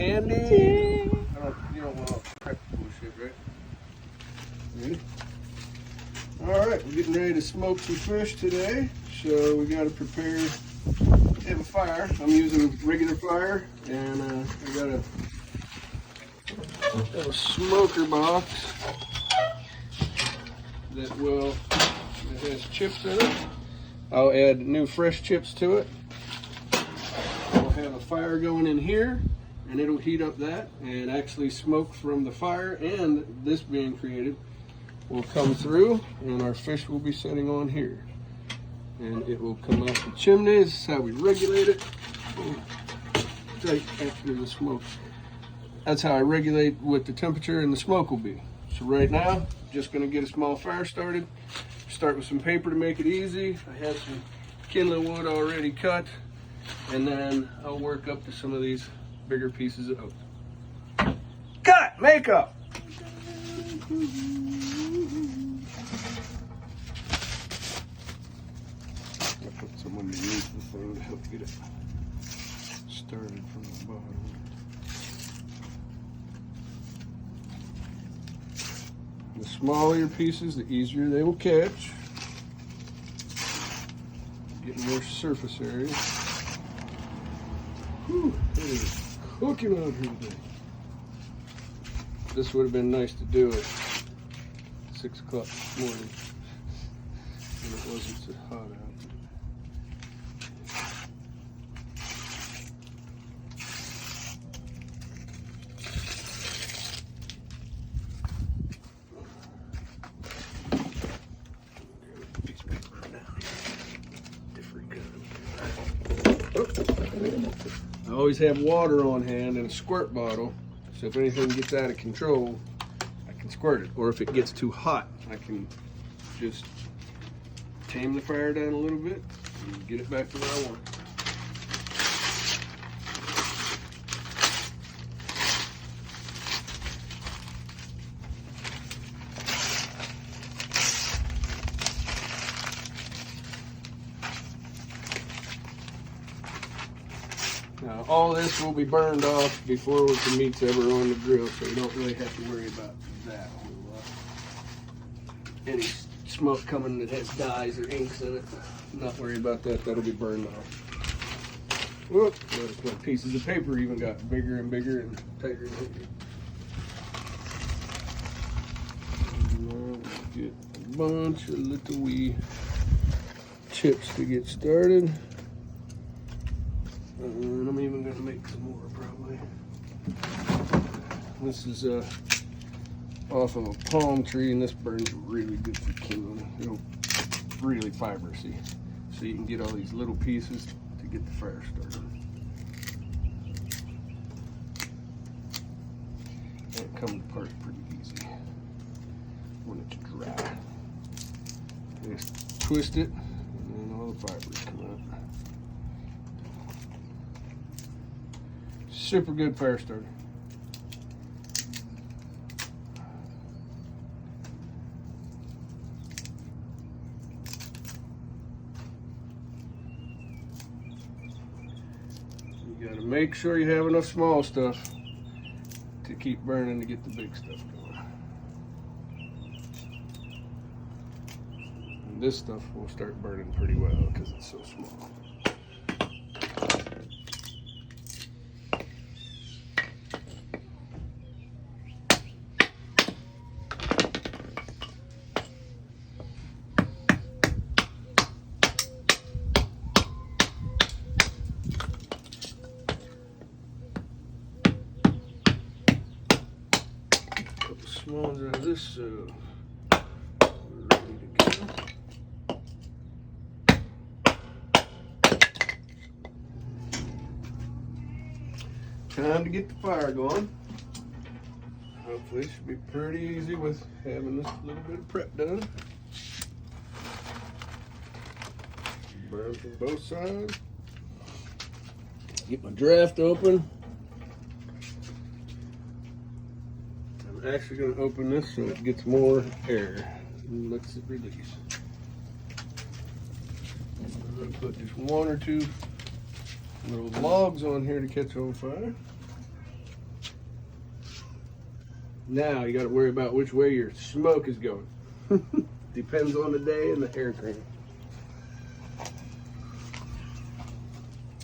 candy. You don't want all the prep bullshit, right? Ready? All right, we're getting ready to smoke some fish today. So we got to prepare. Have a fire. I'm using regular fire, and I got a smoker box that has chips in it. I'll add new fresh chips to it. I'll have a fire going in here, and it'll heat up that and actually smoke from the fire, and this being created will come through, and our fish will be sitting on here. And it will come out the chimney. This is how we regulate it. Right after the smoke. That's how I regulate what the temperature and the smoke will be. So right now, just gonna get a small fire started. Start with some paper to make it easy. I have some kindling wood already cut. And then I'll work up to some of these bigger pieces of oak. Cut! Makeup! I'll put some underneath the thing to help get it started from the bottom. The smaller your pieces, the easier they will catch. Get more surface area. Whew, it is cooking out here today. This would have been nice to do at 6 o'clock this morning when it wasn't so hot out. I always have water on hand and a squirt bottle, so if anything gets out of control, I can squirt it. Or if it gets too hot, I can just tame the fire down a little bit and get it back to where I want it. Now, all this will be burned off before the meat's ever on the grill, so you don't really have to worry about that a whole lot. Any smoke coming that has dyes or inks in it, not worry about that. That'll be burned off. Whoop! Notice my pieces of paper even got bigger and bigger and tighter and tighter. Get a bunch of little wee chips to get started. And I'm even going to make some more probably. This is off of a palm tree, and this burns really good for kindling. It'll really fibrous-y, so you can get all these little pieces to get the fire started. And it comes apart pretty easy when it's dry. You just twist it, and then all the fibers come out. Super good fire starter. You gotta make sure you have enough small stuff to keep burning to get the big stuff going. And this stuff will start burning pretty well because it's so small. Small ones out of this, so we're ready to go. Time to get the fire going. Hopefully it should be pretty easy with having this little bit of prep done. Burn from both sides. Get my draft open. I'm actually going to open this so it gets more air and lets it release. I'm going to put just one or two little logs on here to catch on fire. Now you got to worry about which way your smoke is going. Depends on the day and the air cream.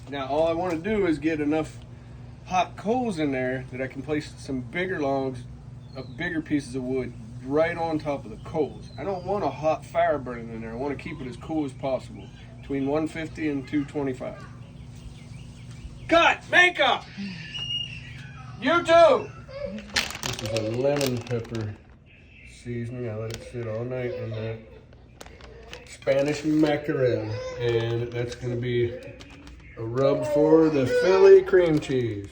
Now all I want to do is get enough hot coals in there that I can place some bigger logs, bigger pieces of wood right on top of the coals. I don't want a hot fire burning in there. I want to keep it as cool as possible, between 150 and 225. Cut! Makeup! You too! This is a lemon pepper seasoning. I let it sit all night in that Spanish mackerel. And that's going to be a rub for the Philly cream cheese.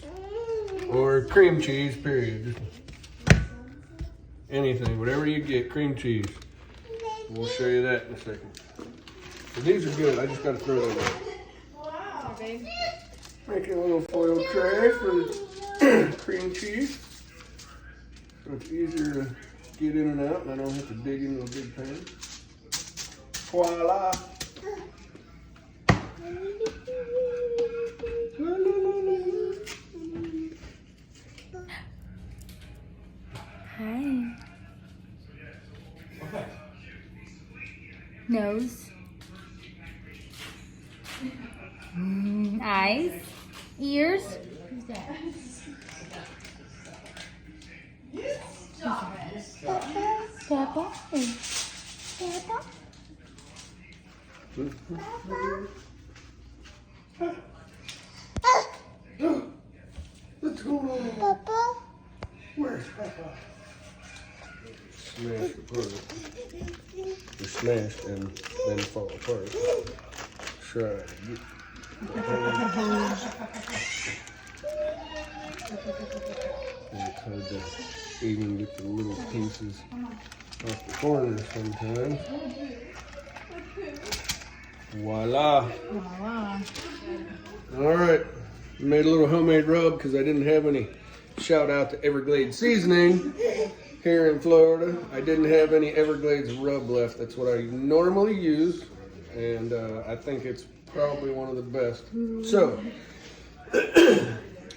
Or cream cheese, period. Just anything, whatever you get, cream cheese. We'll show you that in a second. But these are good. I just got to throw them in. Wow. Making a little foil tray for the cream cheese. So it's easier to get in and out and I don't have to dig into a big pan. Voila! Hi. Nose. Eyes. Ears. Who's that? Peppa. Peppa. What's going on? Peppa. Where's Peppa? Smashed apart. They're smashed and then fall apart. Try to get it's hard to even get the little pieces off the corners sometimes. Voila! Voila. All right, made a little homemade rub because I didn't have any. Shout out to Everglades Seasoning here in Florida. I didn't have any Everglades rub left. That's what I normally use, and I think it's probably one of the best. So,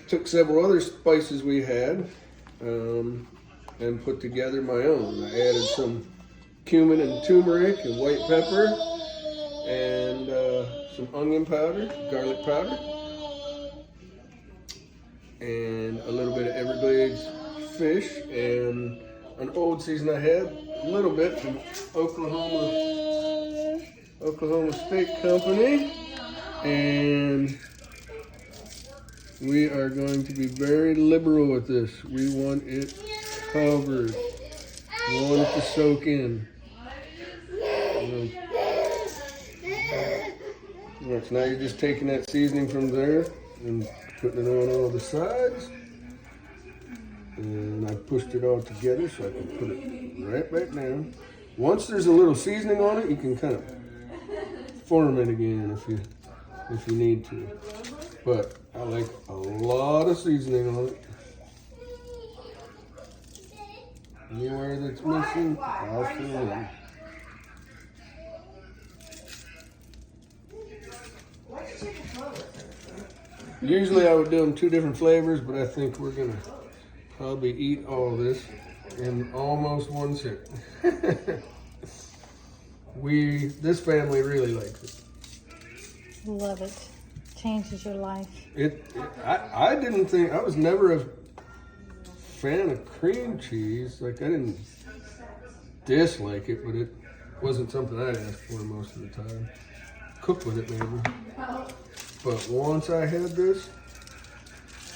took several other spices we had and put together my own. I added some cumin and turmeric and white pepper and some onion powder, garlic powder, and a little bit of Everglades fish and an old season I had, a little bit from Oklahoma State Company. And we are going to be very liberal with this. We want it covered. We want it to soak in. So now you're just taking that seasoning from there and putting it on all the sides. And I pushed it all together so I can put it right back down. Once there's a little seasoning on it, you can kind of form it again if you need to. But I like a lot of seasoning on it. Anywhere that's missing, I'll fill in. Usually I would do them 2 different flavors, but I think we're gonna probably eat all this in almost one sit. This family really likes it. Love it. Changes your life. I didn't think, I was never a fan of cream cheese. Like I didn't dislike it, but it wasn't something I'd ask for most of the time. Cook with it maybe. But once I had this,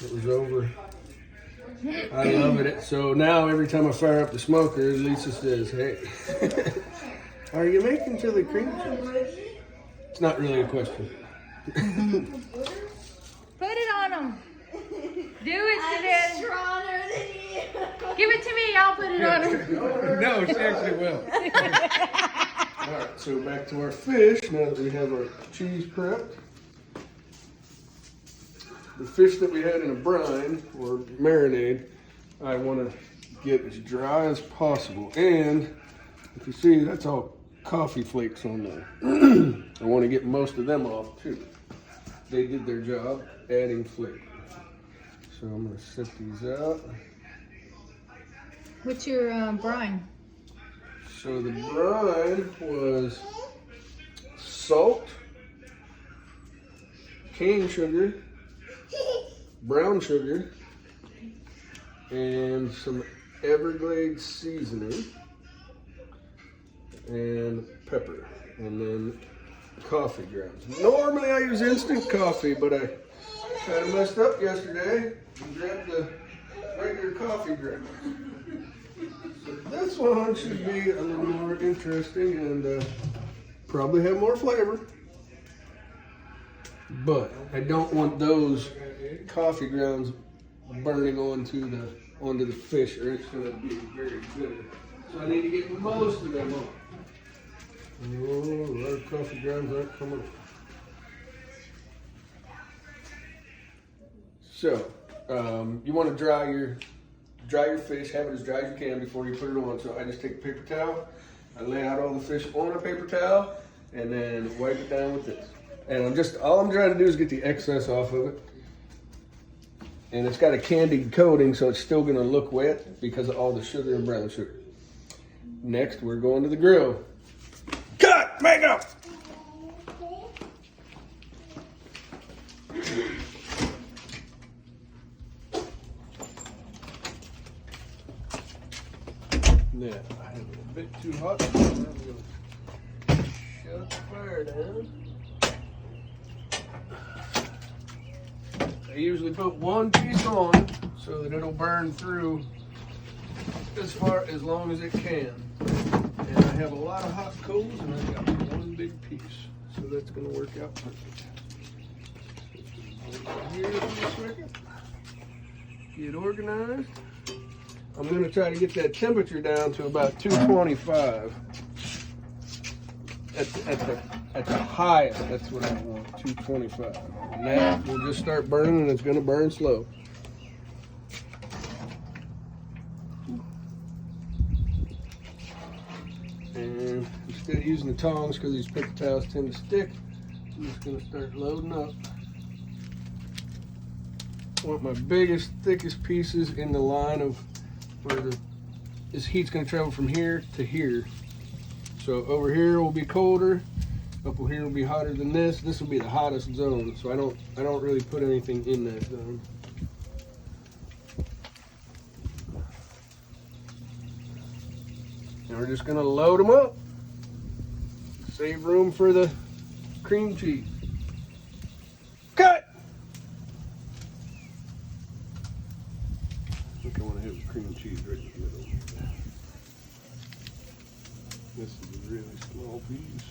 it was over. I love it. So now every time I fire up the smoker, Lisa says, "Hey, are you making chili cream cheese?" It's not really a question. Put it on them. Do it, I'm stronger than you. Give it to me. I'll put it on them. No, she actually will. All right, so back to our fish. Now that we have our cheese prepped. The fish that we had in a brine or marinade, I want to get as dry as possible. And if you see, that's all coffee flakes on there. I want to get most of them off too. They did their job adding flavor. So I'm going to set these out. What's your brine? So the brine was salt, cane sugar, brown sugar, and some Everglades seasoning, and pepper, and then coffee grounds. Normally I use instant coffee, but I kind of messed up yesterday and grabbed the regular coffee grounds. So this one should be a little more interesting and probably have more flavor. But I don't want those coffee grounds burning onto the fish, or it's going to be very good. So I need to get most of them on. Oh, our coffee grounds aren't coming up. So you want to dry your fish, have it as dry as you can before you put it on. So I just take a paper towel, I lay out all the fish on a paper towel, and then wipe it down with this. And all I'm trying to do is get the excess off of it. And it's got a candied coating, so it's still gonna look wet because of all the sugar and brown sugar. Next, we're going to the grill. Cut! Make up! Now, I have it a bit too hot, so I'm gonna shut the fire down. I usually put one piece on so that it'll burn through as long as it can. And I have a lot of hot coals, and I've got one big piece, so that's going to work out perfect. Here for a second. Get organized. I'm going to try to get that temperature down to about 225. At the highest, that's what I want, 225. Now we'll just start burning, and it's going to burn slow. And instead of using the tongs, because these paper towels tend to stick, I'm just going to start loading up. I want my biggest, thickest pieces in the line of where this heat's going to travel from here to here. So over here will be colder. Up here will be hotter than this. This will be the hottest zone. So I don't really put anything in that zone. And we're just gonna load them up. Save room for the cream cheese. Cut! I think I want to have cream cheese right in the middle. This is a really small piece.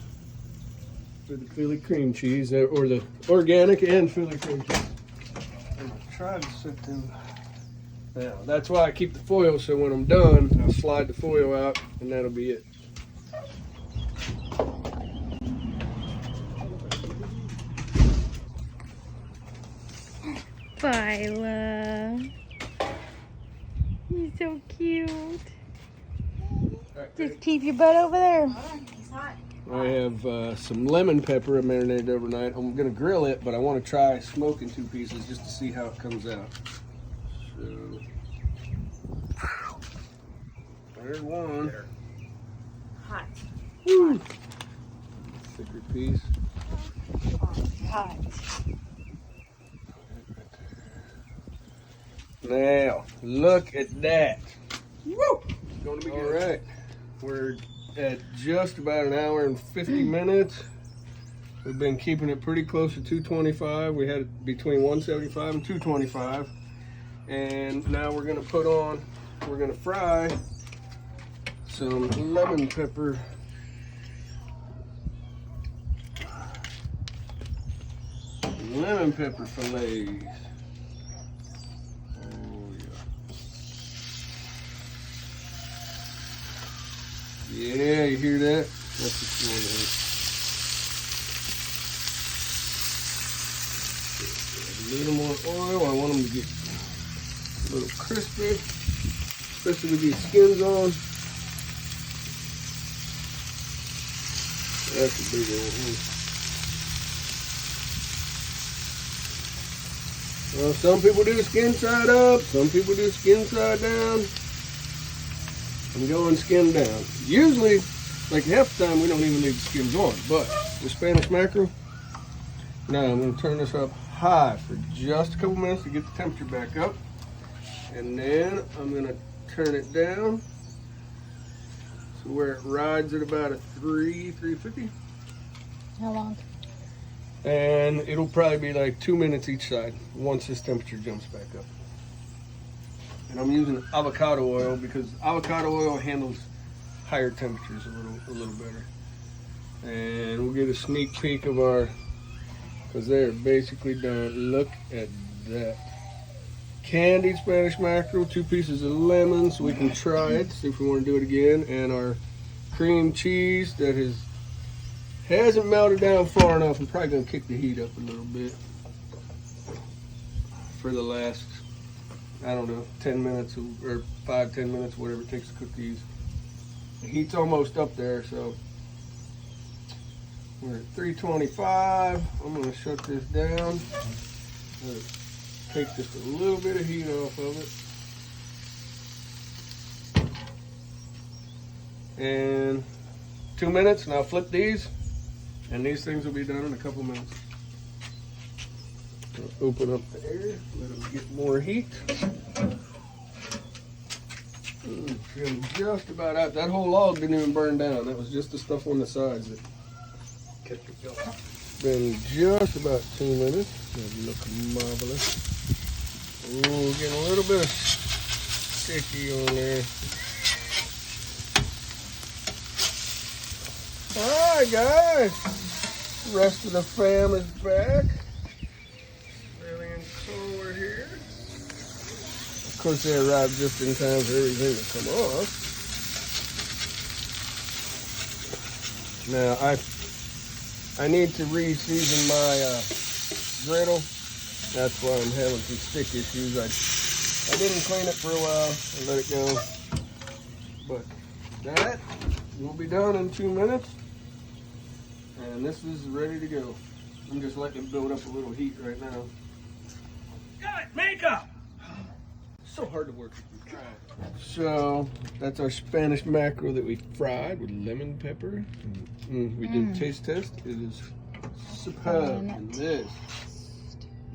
For the Philly cream cheese, or the organic and Philly cream cheese. I'm gonna try to set them. Now, that's why I keep the foil, so when I'm done, I'll slide the foil out, and that'll be it. Phyla. He's so cute. Right, Just keep your butt over there. He's hot. I have some lemon pepper I marinated overnight. I'm gonna grill it, but I want to try smoking 2 pieces just to see how it comes out. So, there's one. Hot. Woo. Thicker piece. Hot. Now, look at that. Woo! Gonna be good. All right, we're at just about 1 hour and 50 minutes. We've been keeping it pretty close to 225. We had it between 175 and 225. And now we're gonna fry some lemon pepper. Lemon pepper fillets. Yeah, you hear that? That's what you want to hear. A little more oil. I want them to get a little crispy, especially with these skins on. That's a big old one. Well, some people do skin side up, some people do skin side down. I'm going skin down. Usually, like half the time, we don't even leave the skins on. But with Spanish mackerel, now I'm going to turn this up high for just a couple minutes to get the temperature back up. And then I'm going to turn it down to where it rides at about a 350. How long? And it'll probably be like 2 minutes each side once this temperature jumps back up. And I'm using avocado oil because avocado oil handles higher temperatures a little better. And we'll get a sneak peek of our, because they're basically done. Look at that. Candied Spanish mackerel, 2 pieces of lemon so we can try it, see if we want to do it again. And our cream cheese that hasn't melted down far enough. I'm probably going to kick the heat up a little bit for the last, I don't know, 10 minutes or 5-10 minutes, whatever it takes to cook these. The heat's almost up there, so we're at 325. I'm going to shut this down. Take just a little bit of heat off of it. And 2 minutes, and I'll flip these. And these things will be done in a couple minutes. I'll open up the air, let them get more heat. Trim just about out. That whole log didn't even burn down. That was just the stuff on the sides that kept it going. Been just about 2 minutes. That look marvelous. Ooh, getting a little bit of sticky on there. Alright guys, the rest of the fam is back. Billy and Cole are here. Of course they arrived just in time for everything to come off. Now I need to re-season my griddle. That's why I'm having some stick issues. I didn't clean it for a while and let it go. But that will be done in 2 minutes. And this is ready to go. I'm just letting it build up a little heat right now. God, makeup! So hard to work with. So that's our Spanish mackerel that we fried with lemon pepper. We did a taste test. It is superb. And this,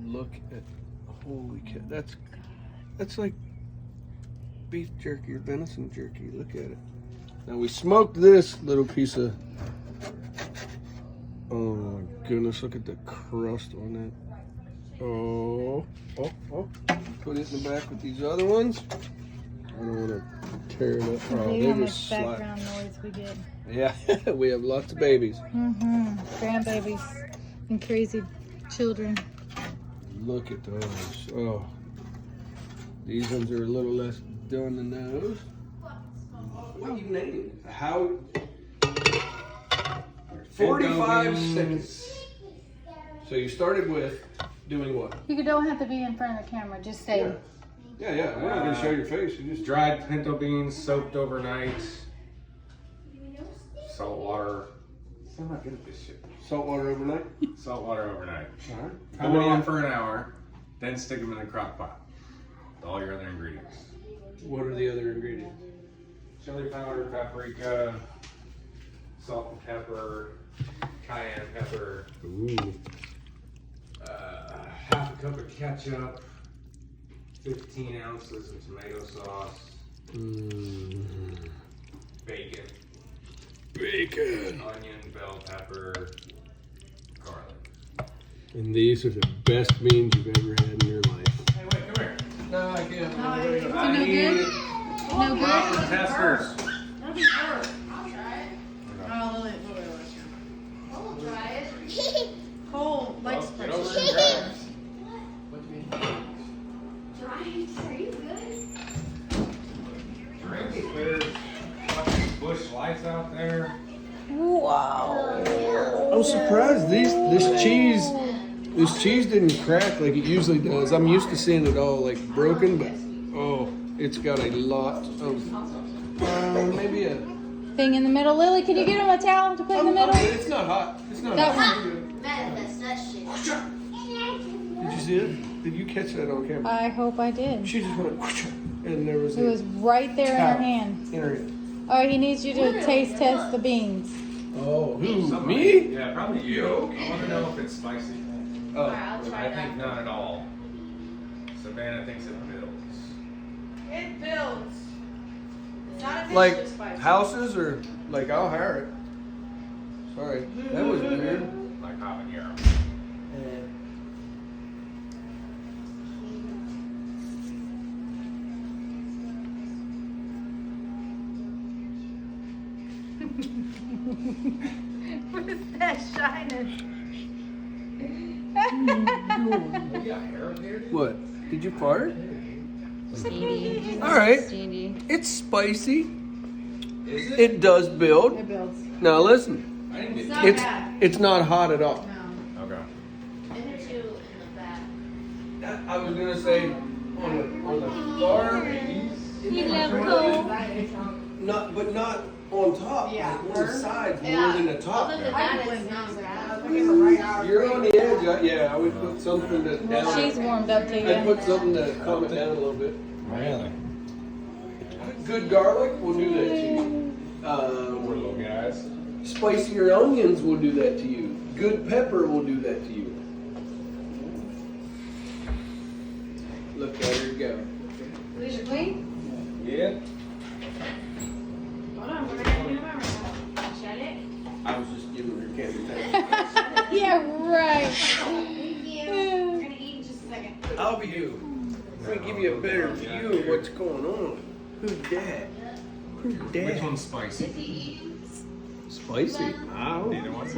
look at, holy cow, that's like beef jerky or venison jerky. Look at it. Now we smoked this little piece of, oh my goodness, look at the crust on it. Oh. Put it in the back with these other ones. I don't want to tear it up. Oh, See they're how much just background noise we get. Yeah, we have lots of babies. Grandbabies and crazy children. Look at those. Oh, these ones are a little less done than those. What do you name it? How? 45 seconds. So you started with doing what? You don't have to be in front of the camera. Just say. Yeah. We're not going to show your face. You just dried pinto beans soaked overnight. Salt water. I'm not good at this shit. Salt water overnight. Salt water overnight. All right. Cool them on for an hour, then stick them in the crock pot with all your other ingredients. What are the other ingredients? Chili powder, paprika, salt and pepper, cayenne pepper. Ooh. Half a cup of ketchup, 15 ounces of tomato sauce, bacon, onion, bell pepper, garlic. And these are the best beans you've ever had in your life. Hey, wait, come here. No, I can't. No good? No good? Proper testers. That'll be hard. I'll try it. Oh, Lily, I'll try it. Cole likes Get over spicy. and Try it. Are you good? drink it. There's fucking bush lights out there. Wow. I'm surprised this cheese didn't crack like it usually does. I'm used to seeing it all like broken, but oh, it's got a lot of maybe a Thing in the middle. Lily, can you get him a towel to put in the middle? It's not hot. It's not That hot. Manifest that shit. Did you see it? Did you catch that on camera? I hope I did. She just went. and there was It was right there in her hand. in her. All right, he needs you to taste test the beans. Oh, who? Somebody- Me? Yeah, probably you. I want to know if it's spicy. Oh, I'll try I think that. not at all. Savannah thinks it builds. It builds. It's not initially like spicy. houses or like I'll hire it. Sorry, that was weird. Like habanero. What is that shining? You got hair up here? What? Did you fart? Standy. All right. Standy. It's spicy. Is it? It does build. It builds. Now listen, I didn't get Not it's bad. it's not hot at all. No. Okay. And there's two in the back. I was gonna say on the far, You love cold. not on top. Yeah. On the sides more Yeah. than the top. Other than I that, can it's blend not these. bad. You're on the edge. Yeah, I would put something to down. She's warmed up to I'd you. put something to calm it down a little bit. Really? Good garlic will do that to you. Poor little guys. Spicier onions will do that to you. Good pepper will do that to you. Look, there you go. These are clean? Yeah. Hold on, we're gonna do remember. Shut it. I was just giving her candy thanks. Yeah, right. Thank you. We're gonna eat in just a second. I'll be you. Let me give you a better view of what's going on. Who's that? Who's Which that? one's spicy? Spicy. Ow. Neither one's.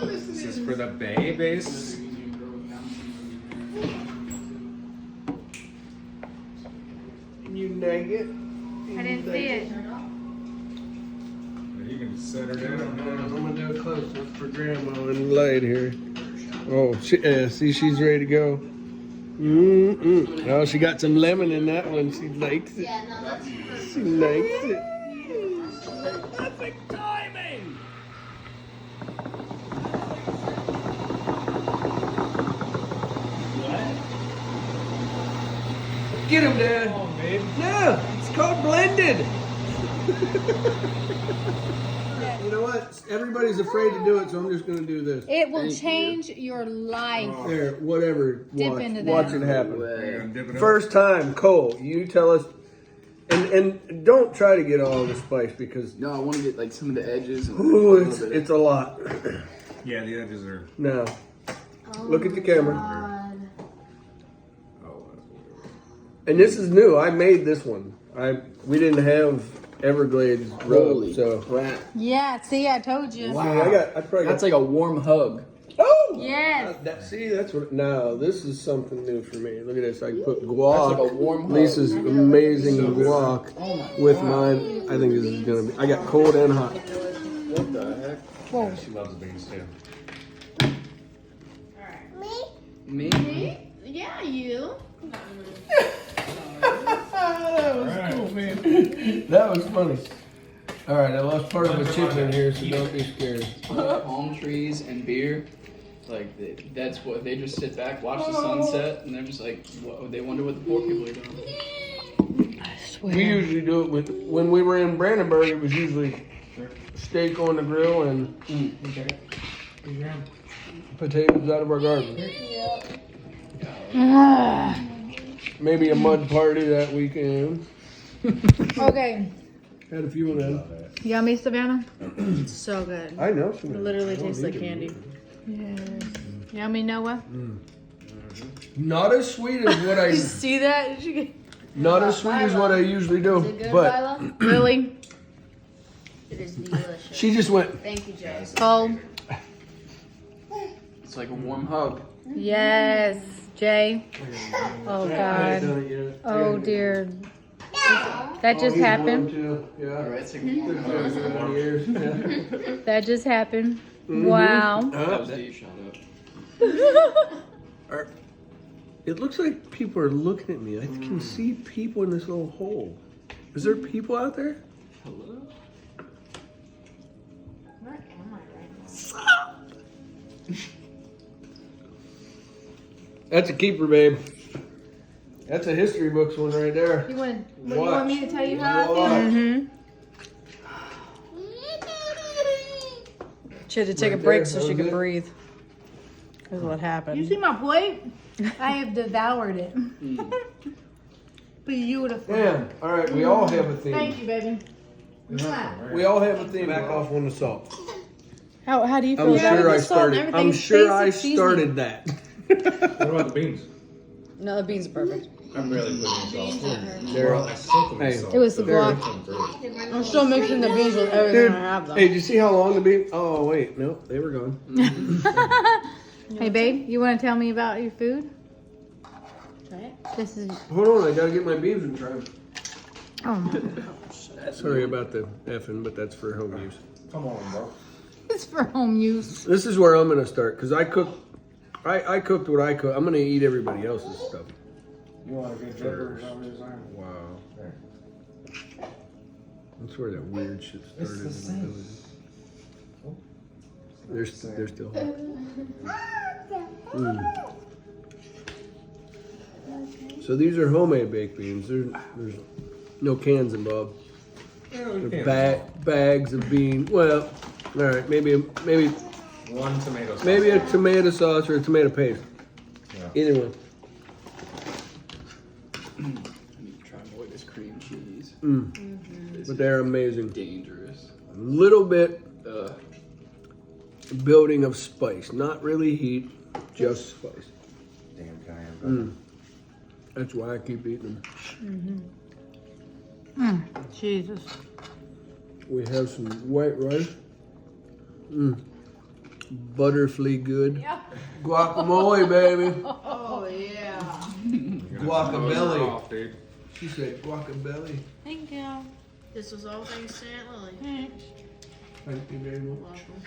This is for the babies. You nag it. I didn't see it. You can set her down. I'm gonna do a close up for Grandma and light here. Oh, see, she's ready to go. Oh, she got some lemon in that one. She likes it. Yeah, no, that's She likes it. Perfect timing. Get him, Dad. Come on, babe. No, it's called blended. You know what? Everybody's afraid to do it, so I'm just gonna do this. It will change your life. There, whatever. Dip Watch, into that. watch it happen. You're gonna dip it up. First time, Cole. You tell us, and don't try to get all the spice because No, I want to get like some of the edges. And ooh, a little bit. it's a lot. Yeah, the edges are. No, look at the camera. Oh, that's what And this is new. I made this one. We didn't have Everglades Holy rub, so crap. Yeah, see, I told you. Wow. I probably That's got, like a warm hug. oh Yes. that's what. No, this is something new for me. Look at this. I can put guac. That's like a warm hug. Lisa's amazing guac Oh my with God. mine. I think this is gonna be. I got cold and hot. What the heck? Whoa. She loves beans too. Me? Yeah, you. That was cool, man. That was funny. All right, I lost part of the chips in here, so don't be scared. Palm trees and beer. Like, that's what they just sit back, watch the sunset, and they're just like, they wonder what the poor people are doing. I swear. We usually do it when we were in Brandenburg. It was usually steak on the grill and potatoes out of our garden. Ah. Maybe a mud party that weekend. Okay. Had a few of them. Yummy, Savannah? So good. I know. It literally tastes like candy. Yes. Yummy, Noah? Not as sweet as what I. See that? Did you get... Not as sweet as what I usually do. Good, But Lila? Really? It is delicious. she just went. Thank you, Jay. Cold? It's like a warm hug. Yes. Jay? Oh, God. Oh, dear. That just happened. Yeah. Alright, take a Years. Yeah. That just happened. Wow. That was the shot up. It looks like people are looking at me. I can see people in this little hole. Is there people out there? Hello? Where am I right now? That's a keeper, babe. That's a history books one right there. You want Watch. me to tell you how I Watch. feel? She had to take Right a break there, so that she was could it. breathe. That's what You happened. see my plate? I have devoured it. Beautiful. Damn. All right, we all have a theme. Thank you, baby. Mwah. We all have a theme. Back off on the salt. How do you feel I'm about sure it? I salt and started. I'm everything, sure I basic seasoning. started that. What about the beans? No, the beans are perfect. I'm barely putting any salt. There. Well, I soak them in Hey. salt. It was the so guac. they're great. I'm still mixing the beans with everything Dude, I have though. hey, did you see how long the beans? Oh wait, no, they were gone. Hey, babe, you want to tell me about your food? This is. Hold on, I gotta get my beans in time. Oh my. Sorry about the effing, but that's for home use. Come on, bro. It's for home use. This is where I'm gonna start because I cooked what I cooked. I'm gonna eat everybody else's stuff. You want a good jigger or something? Wow. That's where that weird shit started. It's the in same. village. They're still hot. Mm. So these are homemade baked beans. There's no cans involved. They're bags of beans. Well, all right, maybe One tomato sauce. a tomato sauce or a tomato paste. Yeah. Either one. I need to try and avoid this cream cheese. This But is they're amazing. dangerous. A little bit building of spice, not really heat, just spice. Damn cayenne. That's why I keep eating them. Jesus. We have some white rice. Butterfly good. Guacamole, baby. Oh yeah. Guacamole. Off, dude. She said guacamole. Thank you. This was all thanks to Aunt Lily. Thank you very much. Welcome.